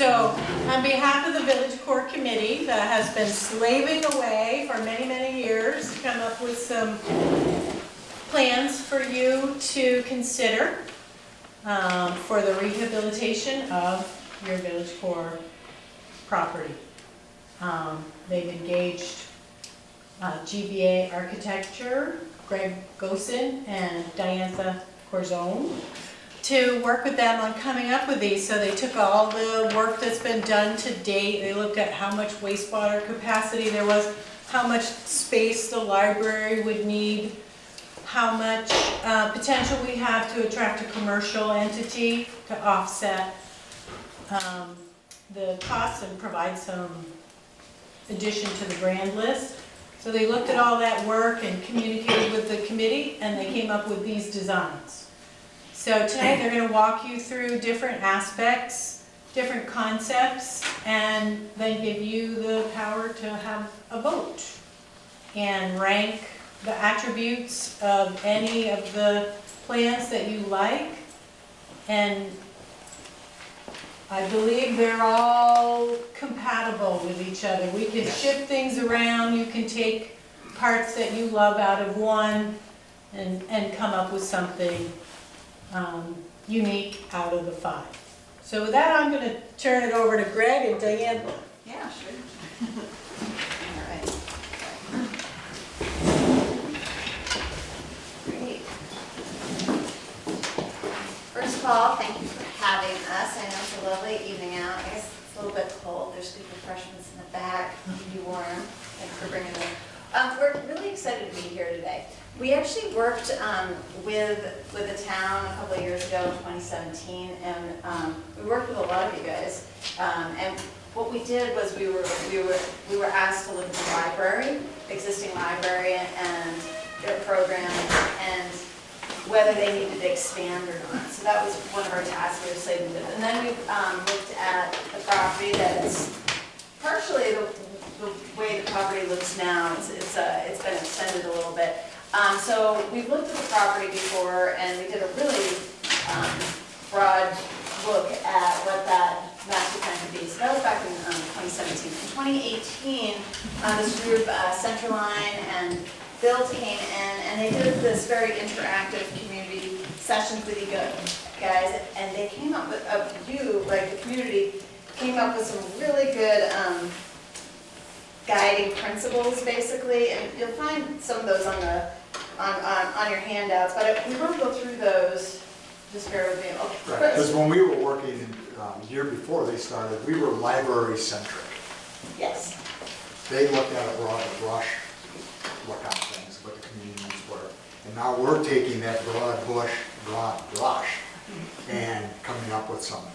So, on behalf of the Village Core Committee that has been slaving away for many, many years to come up with some plans for you to consider for the rehabilitation of your Village Core property. They've engaged GBA Architecture, Greg Gosen and Diantha Corzone, to work with them on coming up with these. So they took all the work that's been done to date, they looked at how much wastewater capacity there was, how much space the library would need, how much potential we have to attract a commercial entity to offset the costs and provide some addition to the grand list. So they looked at all that work and communicated with the committee, and they came up with these designs. So tonight they're going to walk you through different aspects, different concepts, and then give you the power to have a vote and rank the attributes of any of the plans that you like. And I believe they're all compatible with each other. We can shift things around. You can take parts that you love out of one and come up with something unique out of the 5. So with that, I'm going to turn it over to Greg and Diane. Yeah, sure. All right. Great. First of all, thank you for having us. I know it's a lovely evening out. I guess it's a little bit cold. There's good refreshments in the back. Keep you warm. Thanks for bringing them. We're really excited to be here today. We actually worked with the town a couple of years ago in 2017, and we worked with a lot of you guys. And what we did was we were asked to look at the library, existing library, and their program, and whether they needed to expand or not. So that was one of our tasks we were slated with. And then we looked at the property that is partially the way the property looks now. It's been extended a little bit. So we've looked at the property before, and we did a really broad look at what that master plan could be. So that was back in 2017. In 2018, this group, Centerline and Bill, came in, and they did this very interactive community sessions with you guys, and they came up with, the community, came up with some really good guiding principles, basically, and you'll find some of those on your handouts, but we won't go through those. Just bear with me. Okay. Right, because when we were working the year before they started, we were library centric. Yes. They looked at a broad brush look on things, what the community needs were, and now we're taking that broad brush and coming up with some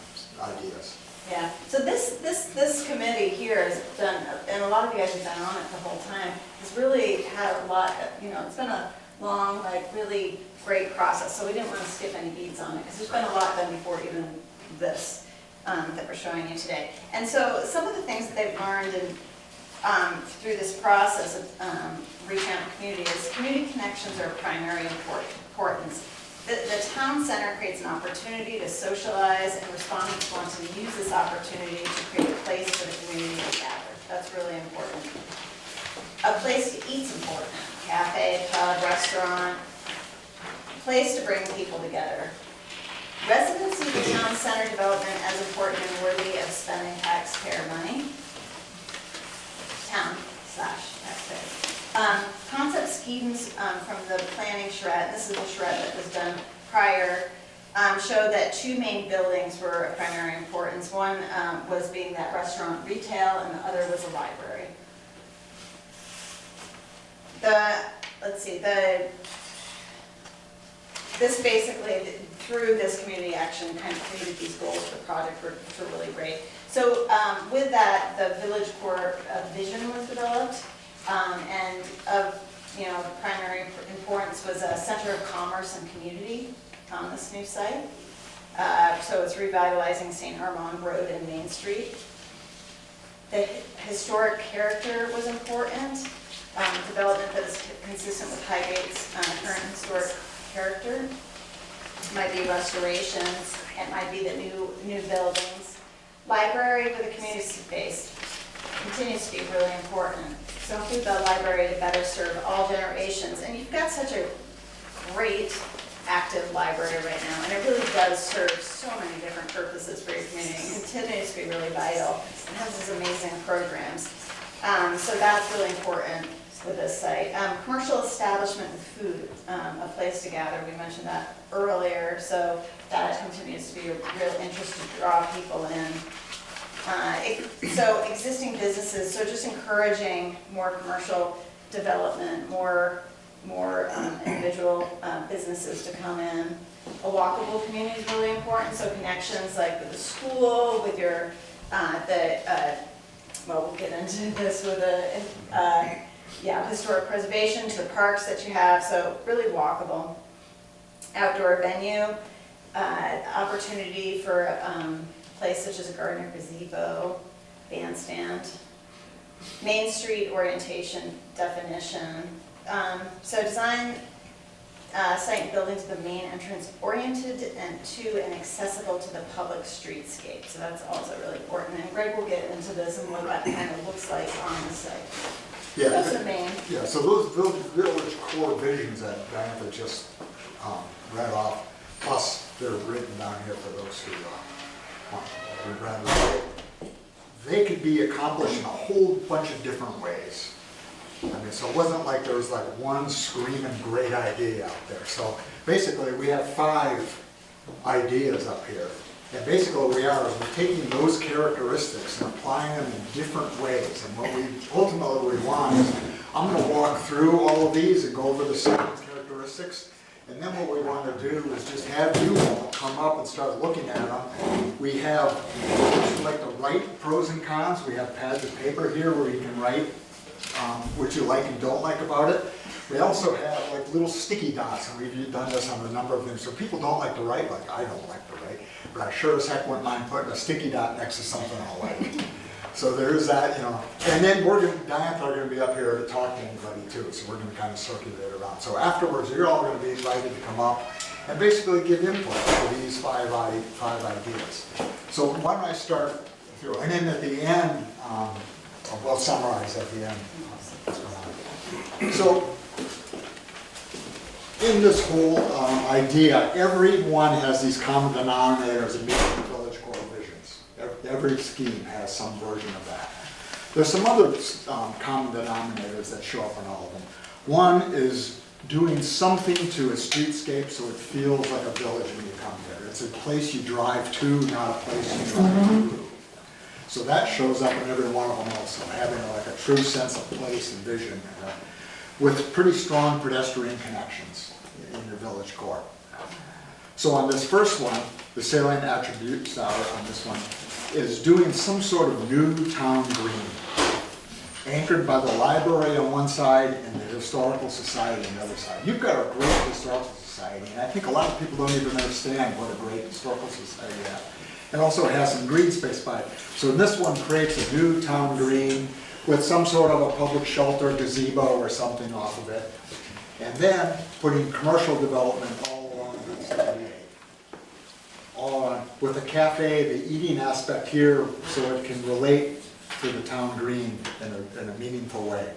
ideas. Yeah, so this committee here has done, and a lot of you guys have been on it the whole time, has really had a lot, it's been a long, really great process, so we didn't want to skip any beats on it, because there's been a lot done before even this that we're showing you today. And so some of the things that they've learned through this process of reaching out to the community is community connections are of primary importance. The town center creates an opportunity to socialize, and respondents want to use this opportunity to create a place for the community to gather. That's really important. A place to eat's important. Cafe, pub, restaurant, a place to bring people together. Residents see the town center development as important and worthy of spending taxpayer money. Town/taxpayers. Concept schemes from the planning charrette, this is the charrette that was done prior, showed that 2 main buildings were of primary importance. One was being that restaurant retail, and the other was a library. This basically, through this community action, kind of created these goals for the project, which were really great. So with that, the Village Core vision was developed. And of primary importance was a center of commerce and community on this new site. So it's revitalizing St. Armand Road and Main Street. The historic character was important. Development that is consistent with Highgate's current historic character. It might be restorations. It might be the new buildings. Library with a community space continues to be really important. So include the library to better serve all generations. And you've got such a great active library right now, and it really does serve so many different purposes for your community. It continues to be really vital and has these amazing programs. So that's really important with this site. Commercial establishment and food, a place to gather. We mentioned that earlier, so that continues to be a real interest to draw people in. So existing businesses, so just encouraging more commercial development, more individual businesses to come in. A walkable community is really important, so connections like with the school, with your, well, we'll get into this with historic preservation, to the parks that you have, so really walkable. Outdoor venue, opportunity for a place such as a garden or gazebo, bandstand. Main Street orientation definition. So design site and buildings to the main entrance oriented and to and accessible to the public streetscape. So that's also really important. And Greg will get into this and what that kind of looks like on the site. Yeah, Those are the main. Yeah, so those village core visions that Diana just read off, plus they're written down here for those who read rather, they could be accomplished in a whole bunch of different ways. I mean, so it wasn't like there was like one screaming great idea out there. So basically we have 5 ideas up here. And basically what we are is we're taking those characteristics and applying them in different ways. And what we ultimately want is, I'm going to walk through all of these and go over the same characteristics. And then what we want to do is just have you all come up and start looking at them. We have, if you like to write pros and cons, we have pads of paper here where you can write what you like and don't like about it. We also have like little sticky dots, and we've done this on a number of things. So people don't like to write, like I don't like to write, but I sure as heck wouldn't mind putting a sticky dot next to something I like. So there is that, you know. And then Diane and I are going to be up here to talk to anybody too, so we're going to kind of circulate around. So afterwards, you're all going to be invited to come up and basically give input to these 5 ideas. So why don't I start through, and then at the end, we'll summarize at the end. So, in this whole idea, everyone has these common denominators that meet the village core visions. Every scheme has some version of that. There's some other common denominators that show up in all of them. One is doing something to a streetscape so it feels like a village when you come here. It's a place you drive to, not a place you drive through. So that shows up in every one of them also, having like a true sense of place and vision, with pretty strong pedestrian connections in your village core. So on this first one, the salient attributes on this one is doing some sort of new town green, anchored by the library on one side and the historical society on the other side. You've got a great historical society, and I think a lot of people don't even understand what a great historical society you have. It also has some green space by it. So this one creates a new town green with some sort of a public shelter, gazebo or something off of it. And then putting commercial development all along Route 78. All on, with a cafe, the eating aspect here, so it can relate to the town green in a meaningful way.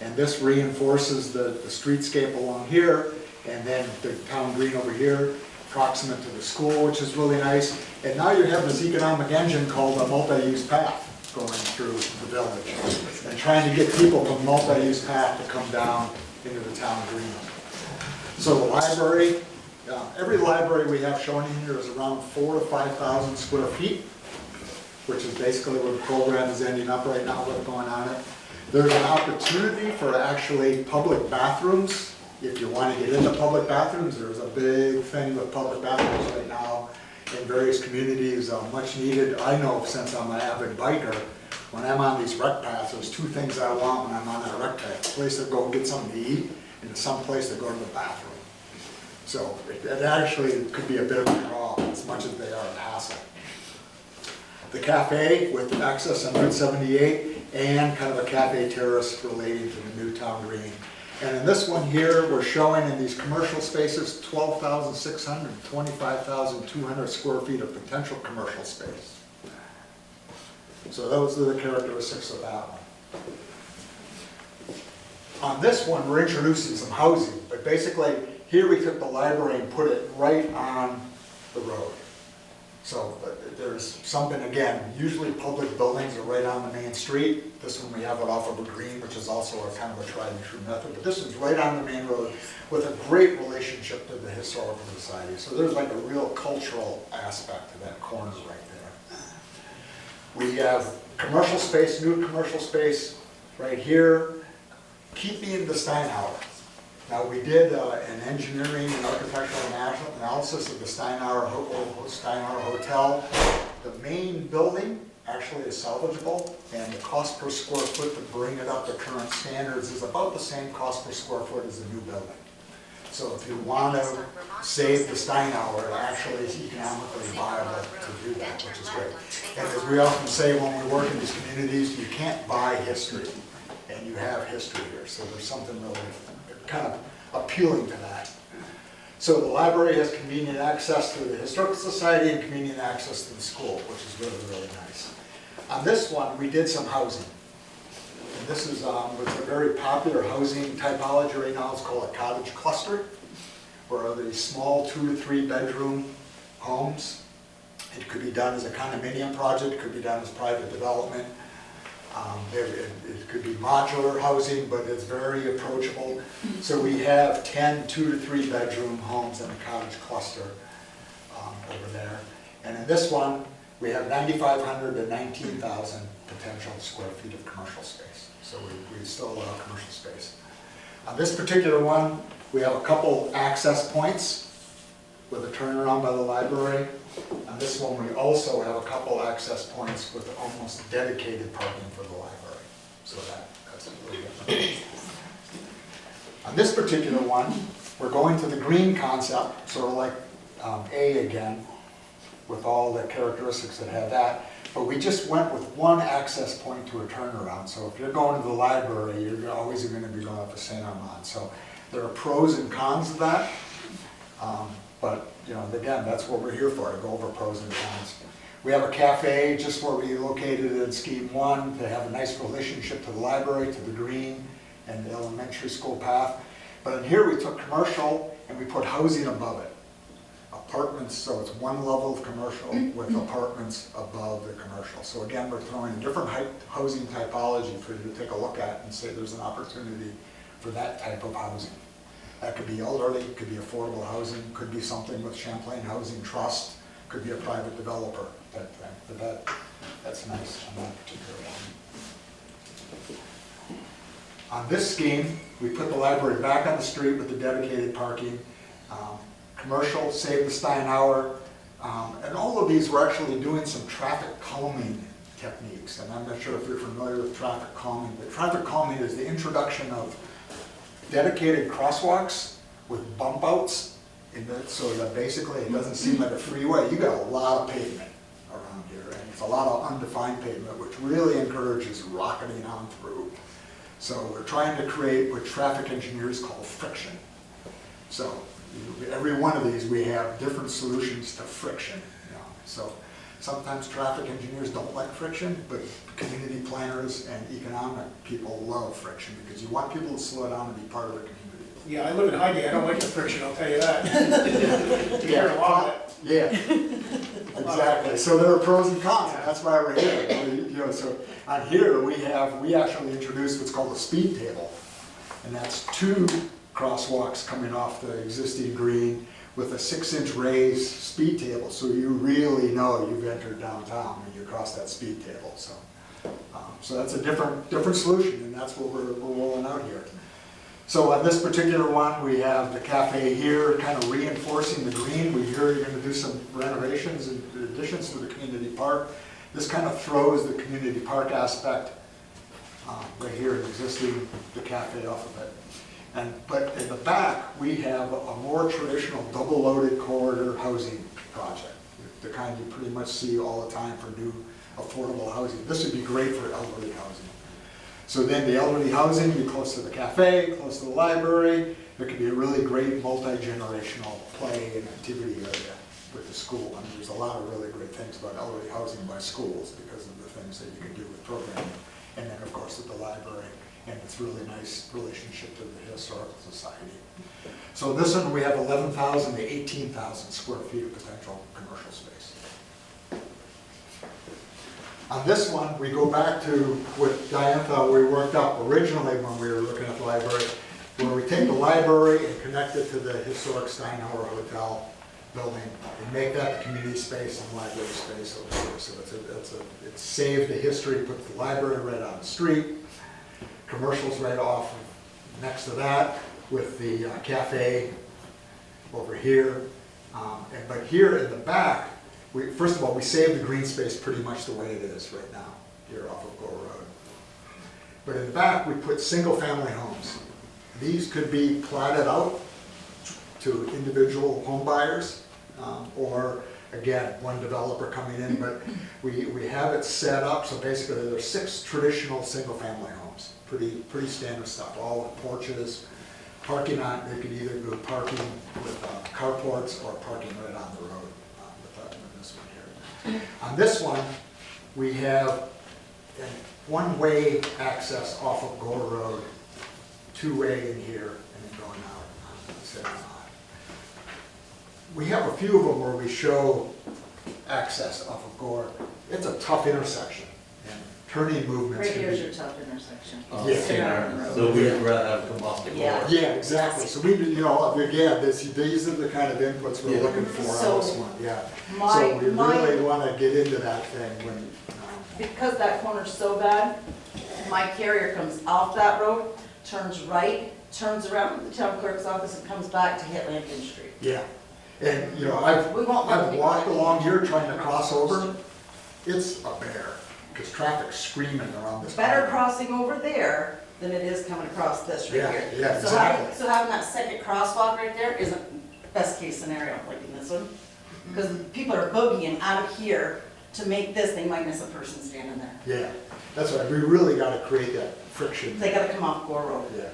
And this reinforces the streetscape along here, and then the town green over here, proximate to the school, which is really nice. And now you have this economic engine called a multi-use path going through the village and trying to get people from multi-use path to come down into the town green. So the library, every library we have shown in here is around 4,000 to 5,000 square feet, which is basically where the program is ending up right now, what's going on it. There's an opportunity for actually public bathrooms. If you want to get into public bathrooms, there's a big thing with public bathrooms right now in various communities, much needed. I know since I'm an avid biker, when I'm on these rec paths, there's 2 things I want when I'm on that rec path. A place to go get something to eat, and some place to go to the bathroom. So it actually could be a bit of a draw, as much as they are a hassle. The cafe with access on Route 78 and kind of a cafe terrace relating to the new town green. And in this one here, we're showing in these commercial spaces 12,600, 25,200 square feet of potential commercial space. So those are the characteristics of that one. On this one, we're introducing some housing, but basically, here we took the library and put it right on the road. So there's something, again, usually public buildings are right on the main street. This one, we have it off of a green, which is also a kind of a tried and true method, but this one's right on the main road with a great relationship to the Historical Society. So there's like a real cultural aspect to that corner right there. We have commercial space, new commercial space right here, keeping the Steinhauer. Now, we did an engineering and architectural analysis of the Steinhauer Hotel. The main building actually is salvageable, and the cost per square foot to bring it up to current standards is about the same cost per square foot as the new building. So if you want to save the Steinhauer, it actually is economically viable to do that, which is great. And as we often say when we work in these communities, you can't buy history, and you have history here. So there's something really kind of appealing to that. So the library has convenient access to the Historical Society and convenient access to the school, which is really, really nice. On this one, we did some housing. And this is it's a very popular housing typology right now. It's called a cottage cluster, where are these small 2 to 3 bedroom homes. It could be done as a condominium project, it could be done as private development. It could be modular housing, but it's very approachable. So we have 10 2 to 3 bedroom homes in a cottage cluster over there. And in this one, we have 9,500 to 19,000 potential square feet of commercial space. So we still allow commercial space. On this particular one, we have a couple access points with a turnaround by the library. On this one, we also have a couple access points with almost dedicated parking for the library. So that's really different. On this particular one, we're going to the green concept, sort of like A again, with all the characteristics that have that. But we just went with one access point to a turnaround. So if you're going to the library, you're always going to be going up to St. Armand. So there are pros and cons of that. But again, that's what we're here for, to go over pros and cons. We have a cafe just where we located in Scheme 1 to have a nice relationship to the library, to the green, and the elementary school path. But in here we took commercial and we put housing above it. Apartments, so it's one level of commercial with apartments above the commercial. So again, we're throwing a different housing typology for you to take a look at and say there's an opportunity for that type of housing. That could be elderly, could be affordable housing, could be something with Champlain Housing Trust, could be a private developer type thing. But that's nice on that particular one. On this scheme, we put the library back on the street with the dedicated parking. Commercial, save the Steinhauer. And all of these, we're actually doing some traffic calming techniques. And I'm not sure if you're familiar with traffic calming, but traffic calming is the introduction of dedicated crosswalks with bump outs in it, so that basically it doesn't seem like a freeway. You got a lot of pavement around here, and it's a lot of undefined pavement, which really encourages rocketing on through. So we're trying to create what traffic engineers call friction. So every one of these, we have different solutions to friction. So sometimes traffic engineers don't like friction, but community planners and economic people love friction because you want people to slow down and be part of the community. Yeah, I live in Highgate, I don't like the friction, I'll tell you that. You hear a lot of Yeah, exactly. So there are pros and cons, and that's why we're here. So on here, we actually introduced what's called a speed table. And that's 2 crosswalks coming off the existing green with a 6-inch raised speed table, so you really know you've entered downtown when you cross that speed table. So that's a different solution, and that's what we're rolling out here. So on this particular one, we have the cafe here, kind of reinforcing the green. We hear you're going to do some renovations and additions to the community park. This kind of throws the community park aspect right here, existing the cafe off of it. But in the back, we have a more traditional double-loaded corridor housing project, the kind you pretty much see all the time for new affordable housing. This would be great for elderly housing. So then the elderly housing would be close to the cafe, close to the library. There could be a really great multi-generational play and activity area with the school. I mean, there's a lot of really great things about elderly housing by schools because of the things that you can do with programming. And then, of course, with the library and its really nice relationship to the Historical Society. So in this one, we have 11,000 to 18,000 square feet of potential commercial space. On this one, we go back to what Diane thought we worked up originally when we were looking at the library, where we take the library and connect it to the historic Steinhauer Hotel building and make that the community space and library space over here. So it's saved the history, puts the library right on the street, commercials right off next to that with the cafe over here. But here in the back, first of all, we save the green space pretty much the way it is right now, here off of Gore Road. But in the back, we put single-family homes. These could be platted out to individual home buyers, or again, one developer coming in, but we have it set up, so basically there's 6 traditional single-family homes. Pretty standard stuff, all with porches, parking on, they could either do parking with carports or parking right on the road. On this one, we have a one-way access off of Gore Road, 2-way in here, and then going out. We have a few of them where we show access off of Gore. It's a tough intersection, and turning movements. Right can here's be- your tough intersection. Yeah. So we'd rather have come off the board. Yeah. Yeah, exactly. So we, again, these are the kind of inputs we're looking for on this one, yeah. So we really want to get into that thing when, Because that corner's so bad, my carrier comes off that road, turns right, turns around to the town clerk's office and comes back to hit Lincoln Street. yeah. And, I've We won't let I've people- walked along here trying to cross over. It's a bear, because traffic's screaming around this. Better corner. crossing over there than it is coming across this right Yeah, here. yeah, So having, exactly. so having that second crosswalk right there isn't best case scenario like in this one. Because people are boogieing out of here to make this, they might miss a person standing there. Yeah, that's right. We really got to create that friction. They gotta come off Gore Road. Yeah.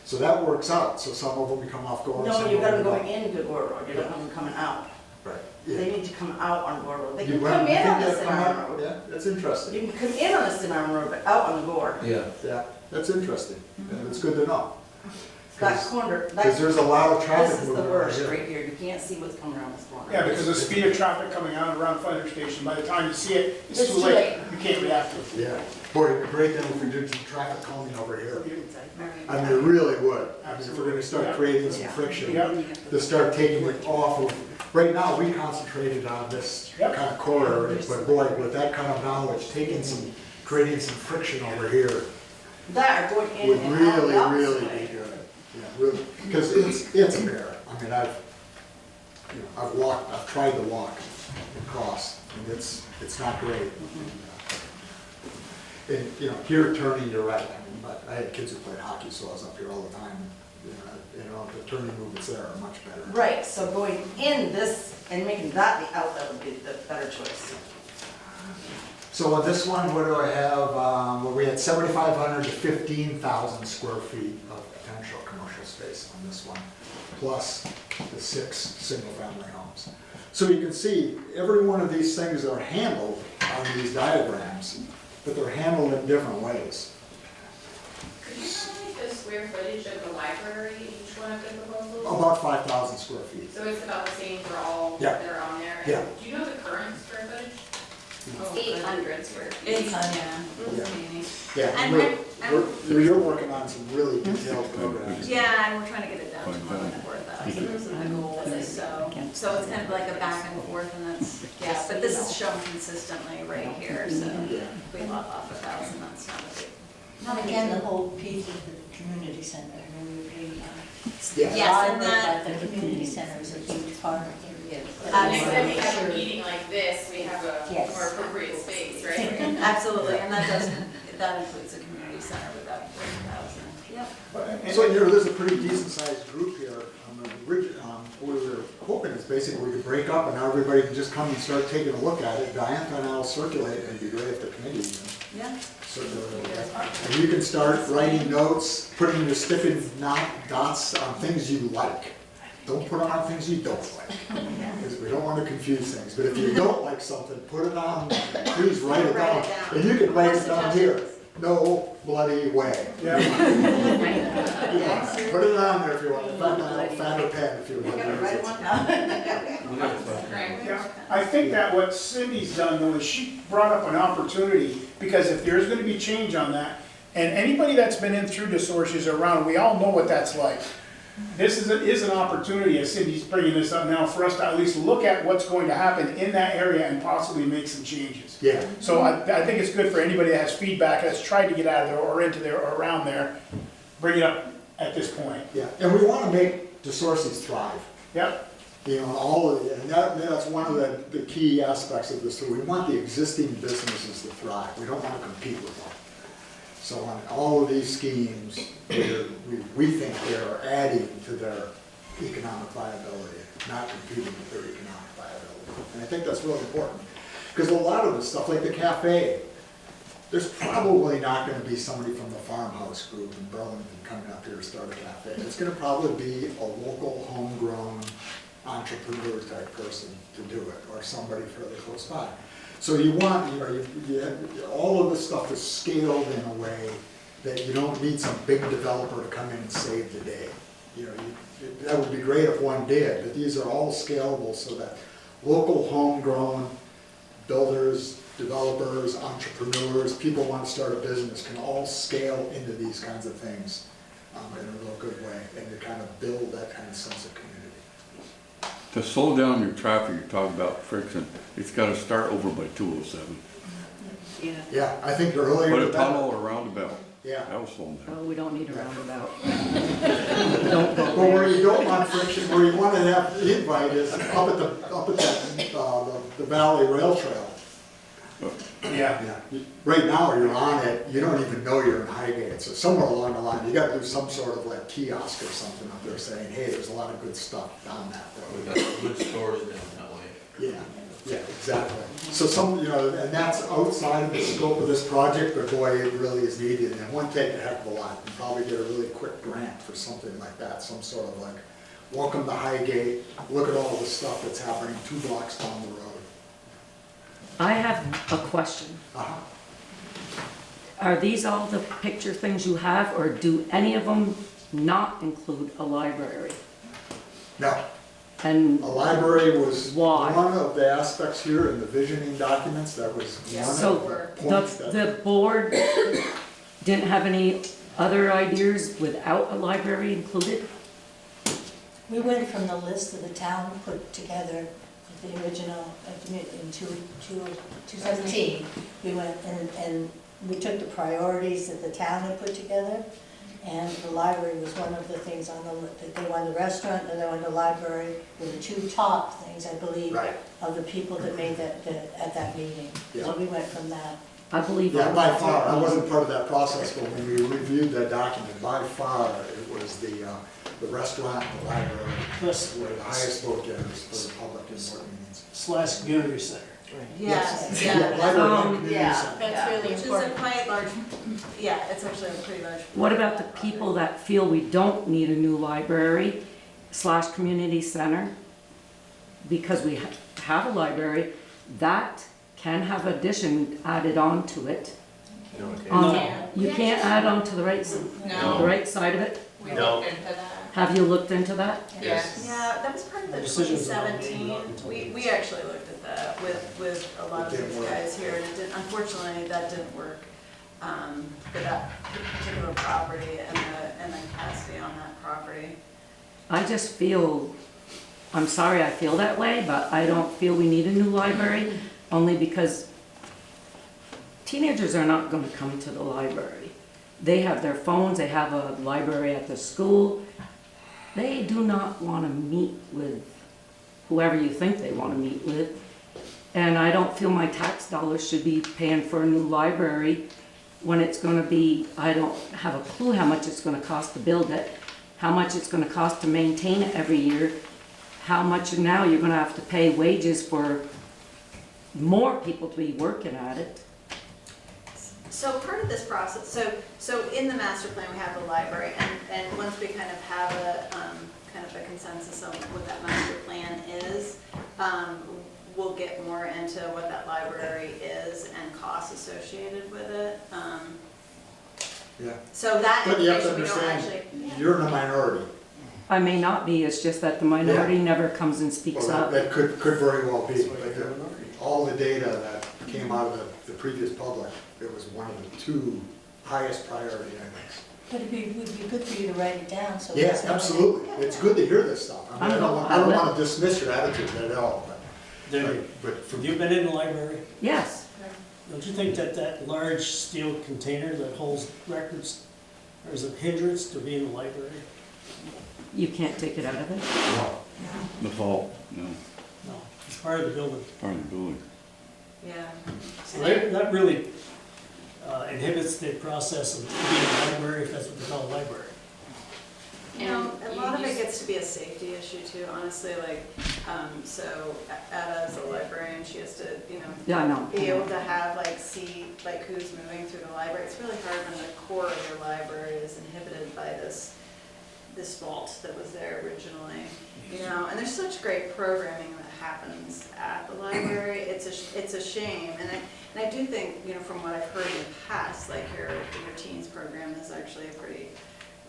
So that works out. So some of them we come off going. No, some you of got them them going into Gore Road, you don't have them coming out. Right. They Yeah. need to come out on Gore Road. They You can went- come you in think on the they'd come Sinarm out? Road. Yeah, that's interesting. You can come in on the Sinarm Road, but out on the Gore. Yeah. Yeah, that's interesting. And it's good to know. That 'Cause- corner, Because there's a lot of traffic this is the moving around worst here. right here. You can't see what's coming around this corner. Yeah, because the speed of traffic coming out and around fire station, by the time you see it, it's It's too too late. late. You can't react to it. Yeah. Boy, it'd be great then if we did some traffic calming over here. I mean, it really would. I mean, if we're gonna start creating some friction, Yeah. to start taking it off of, right now, we concentrated on this Yep. kind of corridor, but boy, with that kind of knowledge, creating some friction over here That are going in would and out really, the opposite really be way. good. Yeah, really, because it's a bear. I mean, I've tried to walk across, and it's not great. And, here turning, you're right. I mean, but I had kids who played hockey, so I was up here all the time. The turning movements there are much better. Right, so going in this and making that the outlet would be the better choice. So on this one, what do I have? Well, we had 7,500 to 15,000 square feet of potential commercial space on this one, plus the 6 single-family homes. So you can see, every one of these things are handled on these diagrams, but they're handled in different ways. Could you tell me the square footage of the library, each one of the proposals? About 5,000 square feet. So it's about the same for all Yeah. that are on there? And Yeah. Do you know the current square footage? It's 800 square feet. It's, Yeah. Yeah, And you're working on some really detailed programs. Yeah, and we're trying to get it down to 4,000, the goal is, so it's kind of like a back and forth, and that's, yeah, but this is shown consistently right here, so if we lop off 1,000, that's not a big. And again, the whole piece of the community center, Yeah. Yes, and the community center is a huge part of it. next time we have a meeting like this, we have a Yes. more appropriate space, right? Absolutely, and that includes the community center with that 4,000, yep. So, there's a pretty decent sized group here. What we were hoping is basically we could break up and now everybody can just come and start taking a look at it. Diane and I'll circulate, and it'd be great if the committee even Yeah. circulated that. And you can start writing notes, sticking dots on things you like. Don't put on things you don't like, because we don't want to confuse things. But if you don't like something, put it on, please write it down. And you can write it down here. No bloody way. Yeah. Yeah, put it on there if you want, find a pen if you want. You gotta write one down. Yeah, I think that what Cindy's done though is she brought up an opportunity, because if there's gonna be change on that, and anybody that's been in through the sources around, we all know what that's like. This is an opportunity, as Cindy's bringing this up now, for us to at least look at what's going to happen in that area and possibly make some changes. Yeah. So I think it's good for anybody that has feedback, that's tried to get out of there or into there or around there, bring it up at this point. Yeah, and we want to make the sources thrive. Yep. You know, all of it, and that's one of the key aspects of this too. We want the existing businesses to thrive. We don't want to compete with them. So on all of these schemes, we think they're adding to their economic viability, not competing with their economic viability. And I think that's really important. Because a lot of the stuff, like the cafe, there's probably not going to be somebody from the farmhouse group in Burlington coming up here to start a cafe. It's going to probably be a local, homegrown entrepreneur type person to do it, or somebody fairly close by. So you want, all of this stuff is scaled in a way that you don't need some big developer to come in and save the day. You know, that would be great if one did, but these are all scalable so that local, homegrown builders, developers, entrepreneurs, people who want to start a business can all scale into these kinds of things in a real good way, and to kind of build that kind of sense of community. To slow down your traffic, you're talking about friction, it's gotta start over by 207. Yeah, I think earlier Put a the better. tunnel or a roundabout, Yeah. that'll slow them down. Oh, we don't need a roundabout. But where you don't want friction, where you want to have the invite is up at the Valley Rail Trail. Yeah. Yeah. Right now, you're on it, you don't even know you're in Highgate, so somewhere along the line, you gotta do some sort of like kiosk or something up there saying, hey, there's a lot of good stuff down that We road. got good stores down that way. Yeah, yeah, exactly. So some, and that's outside of the scope of this project, but boy, it really is needed, and it won't take a heck of a lot. You probably get a really quick grant for something like that, some sort of like, welcome to Highgate, look at all the stuff that's happening 2 blocks down the road. I have a question. Uh-huh. Are these all the picture things you have, or do any of them not include a library? No. And A library was Why? one of the aspects here in the visioning documents, that was one so of the points that. the board didn't have any other ideas without a library included? We went from the list that the town put together, the original, in 2017. We went and we took the priorities that the town had put together, and the library was one of the things on the list. They wanted the restaurant, and they wanted the library, were the 2 top things, I believe, Right. of the people that made that at that meeting. Yeah. So we went from that. I believe. Yeah, by far, I wasn't part of that process, but when we reviewed that document, by far, it was the restaurant, the library, were the highest vote getters for the public in board meetings. / community center. Yes, Yeah, library and community yeah. center. That's really Which is a important. quite large, yeah, it's actually a pretty large. What about the people that feel we don't need a new library / community center? Because we have a library, that can have addition added on to it. You can't add on to the right side of it? We No. looked into that. Have you looked into that? Yes. Yeah, that was part of the Decisions are not 2017, made until- we actually looked at that with a lot of It didn't these work. guys here, and it didn't, unfortunately, that didn't work. For that particular property and the capacity on that property. I just feel, I'm sorry I feel that way, but I don't feel we need a new library, only because teenagers are not gonna come to the library. They have their phones, they have a library at the school. They do not wanna meet with whoever you think they wanna meet with. And I don't feel my tax dollars should be paying for a new library when it's gonna be, I don't have a clue how much it's gonna cost to build it, how much it's gonna cost to maintain it every year, how much now you're gonna have to pay wages for more people to be working at it. So part of this process, so in the master plan, we have the library, and once we kind of have a, kind of a consensus on what that master plan is, we'll get more into what that library is and costs associated with it. Yeah. So that But you have to information, we don't understand, actually. you're in a minority. I may not be, it's just that the minority never comes and speaks Well, up. that could very well be, but all the data that came out of the previous public, it was one of the two highest priority items. But would be good for you to write it down, so. Yeah, absolutely. It's good to hear this stuff. I mean, I don't want to dismiss your attitude at all, but from You've been in the library? Yes, Don't you think that that large steel container that holds records is a hindrance to being in the library? you can't take it out of it. The vault, no, No, it's part of the building. part of the building. Yeah. So that really inhibits the process of being a library, if that's what they call a library. You know, a And lot of you it use- gets to be a safety issue too, honestly, like, so Ada's a librarian, she has to, you know, Yeah, I know. be able to have, like, see, like, who's moving through the library. It's really hard when the core of your library is inhibited by this vault that was there originally, you know? And there's such great programming that happens at the library, it's a shame. And I do think, you know, from what I've heard in the past, like your teens program is actually a pretty,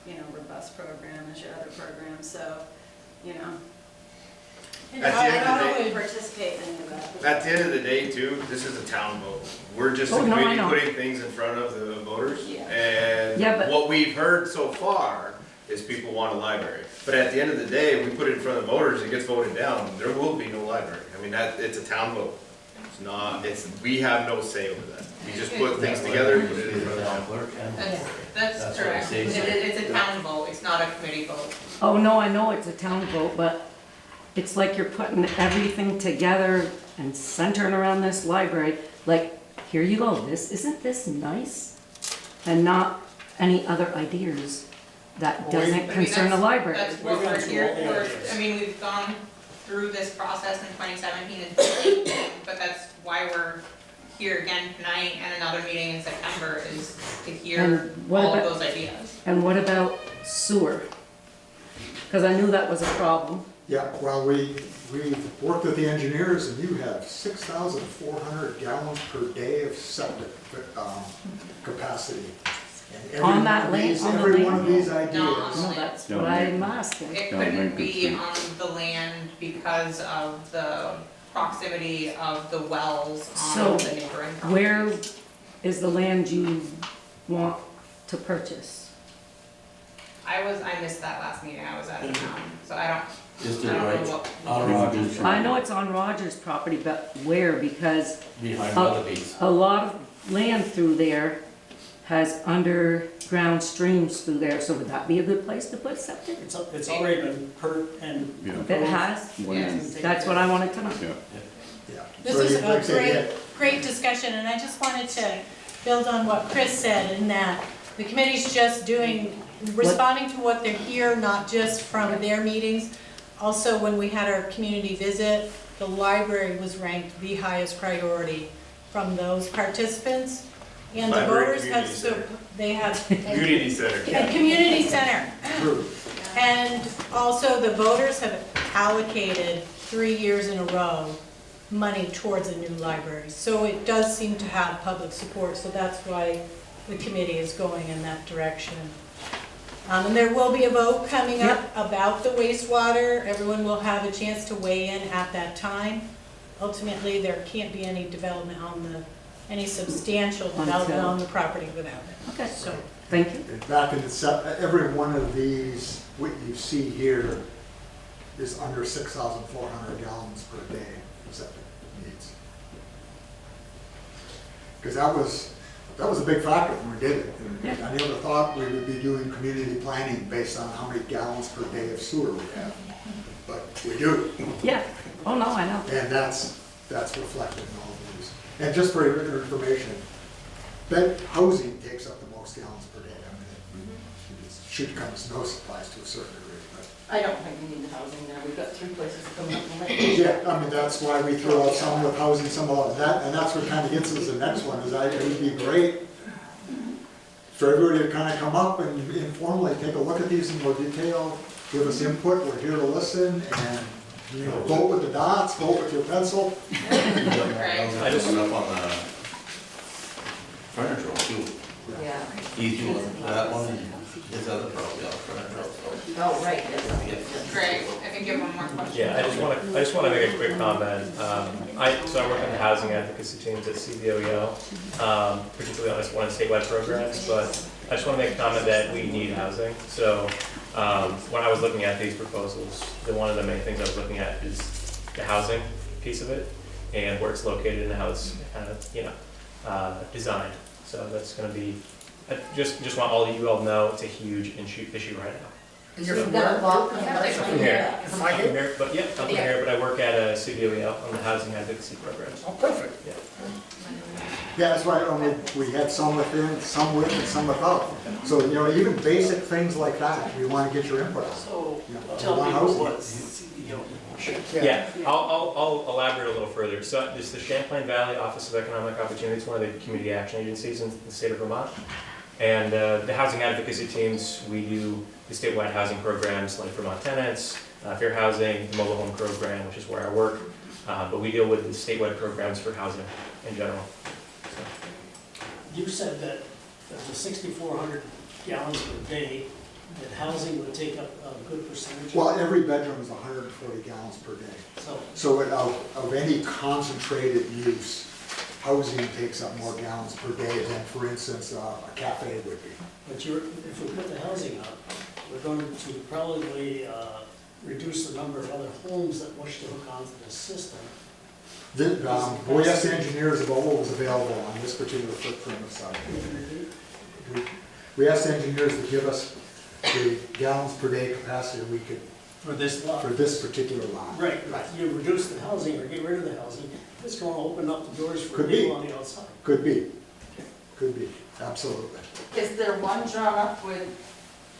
you know, robust program as your other programs, so, you know. And At the end of the I day- don't really participate in any of that. At the end of the day too, this is a town vote. We're just a Oh, no, I committee know. putting things in front of the voters. Yeah. Yeah, but- And what we've heard so far is people want a library. But at the end of the day, we put it in front of the voters, it gets voted down, there will be no library. I mean, it's a town vote. It's not, we have no say over that. We just put things together and put it in front of the town clerk. That's correct. It's a town vote, it's not a committee vote. Oh, no, I know it's a town vote, but it's like you're putting everything together and centering around this library. Like, here you go, isn't this nice? And not any other ideas that doesn't concern the library. That's what we're here for. I mean, we've gone through this process in 2017 and 2018, but that's why we're here again tonight and another meeting in September is to hear And what all of about- those ideas. And what about sewer? Because I knew that was a problem. yeah, well, we worked with the engineers and you have 6,400 gallons per day of septic capacity. And every On that one of land- these- on the Every land? one of these No, ideas. No, that's what I'm asking. It Yeah, couldn't make be it on the land because of the proximity of the wells So, on the neighboring properties. Where is the land you want to purchase? I missed that last meeting, I was out of town, so I don't Just to know the right, what. on Rogers, I know it's on Rogers' property, but where? Because behind Oh. Weatherby's. a lot of land through there has underground streams through there, so would that be a good place to put septic? It's already been hurt and. Yeah. It has? When Yes. you- That's what I wanted to know. Yeah. Yeah. This So is like I a said, yeah, great discussion, and I just wanted to build on what Chris said, in that the committee's just responding to what they're here, not just from their meetings. Also, when we had our community visit, the library was ranked the highest priority from those participants. And the Library, voters have, community so center. they have, Community center. a community center. True. And also, the voters have allocated 3 years in a row money towards a new library. So it does seem to have public support, so that's why the committee is going in that direction. And there will be a vote coming up about the wastewater. Everyone will have a chance to weigh in at that time. Ultimately, there can't be any development any substantial development on the property without it. Okay, So, thank you. And back in every one of these, what you see here is under 6,400 gallons per day of septic needs. Because that was a big factor when we did it. And I never thought we would be doing community planning based on how many gallons per day of sewer we have. But we do, Yeah, oh no, I know. and that's reflected in all of these. And just for your information, bed housing takes up the most gallons per day. I mean, it should come as no surprise to a certain degree, but. I don't think we need the housing there, we've got 3 places to come up and live. Yeah, I mean, that's why we throw out some with housing, some of that, and that's what kind of gets us the next one, is it would be great for everybody to kind of come up and informally take a look at these in more detail, give us input, we're here to listen, and, you know, vote with the dots, vote with your pencil. I just went up on the furniture too. Yeah. He's doing that one and his other property on furniture, so. Oh, right, yes. Greg, I think you have one more question. Yeah, I just wanna make a quick comment. I work in the housing advocacy teams at CVOEL, particularly on this one statewide programs, but I just wanna make a comment that we need housing. So, when I was looking at these proposals, one of the main things I was looking at is the housing piece of it and where it's located and how it's kind of, designed. So that's gonna be, I just want all of you all to know, it's a huge issue right now. And you're from where? From here. From I'm Highgate? from here, but yeah, I'm from here, but I work at a CVOEL on the housing advocacy program. Oh, perfect. Yeah. Yeah, that's why we had some within, some with, and some without. So, you know, even basic things like that, we want to get your input on. So, You know, tell one people housing. what CDO. Yeah, I'll elaborate a little further. So this is the Champlain Valley Office of Economic Opportunity. It's one of the community action agencies in the state of Vermont. And the housing advocacy teams, we do the statewide housing programs like Vermont Tenants, Fair Housing, the Mobile Home Program, which is where I work. But we deal with the statewide programs for housing in general. You said that there's a 6,400 gallons per day, that housing would take up a good percentage. Well, every bedroom is 140 gallons per day. So of any concentrated use, housing takes up more gallons per day than, for instance, a cafe would be. But if we put the housing up, we're going to probably reduce the number of other homes that wish to hook onto the system. We asked the engineers about what was available on this particular footprint of site. We asked the engineers to give us the gallons per day capacity we could, For this lot. for this particular lot. Right, you reduce the housing or get rid of the housing, it's going to open up the doors for Could be. people on the outside. Could be, absolutely. Is there one drawn up with,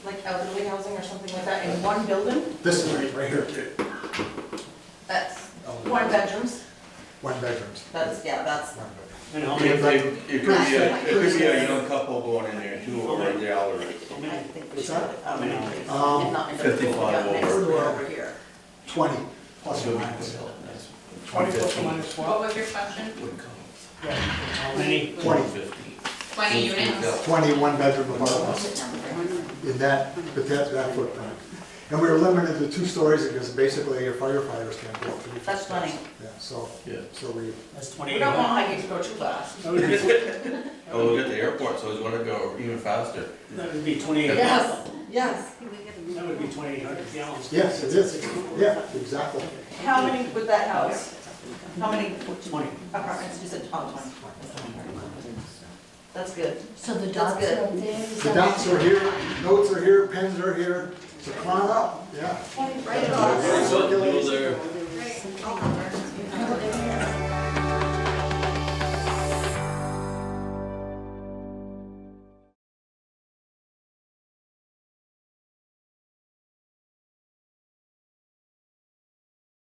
like, elderly housing or something like that in one building? This is right here, That's one bedrooms? one bedrooms. That's, yeah, that's, One bedroom. And how many, It could be a young couple going in there too, or the elderly. I think we What's should. that? And not in the 55 building, next over. door over here. 20 plus or minus. 20 plus or minus What 12? was your question? how many? 20, 20 units? 20 one-bedroom apartments in that footprint. And we were limited to 2 stories because basically your firefighters can't go up 3 That's stories. funny. Yeah, so we, That's We don't want Highgate to go too fast. Oh, we'll get the airport, so it's gonna go even faster. That would be 28. Yes, yes. That would be 2,800 gallons. yes, it is. Yeah, exactly. How many would that house? How many 20. apartments? You said, oh, 20. That's good. So the That's dots good. are up there? is The that- dots are here, notes are here, pens are here, so come on up, yeah. Right across. So, there. Oh, there.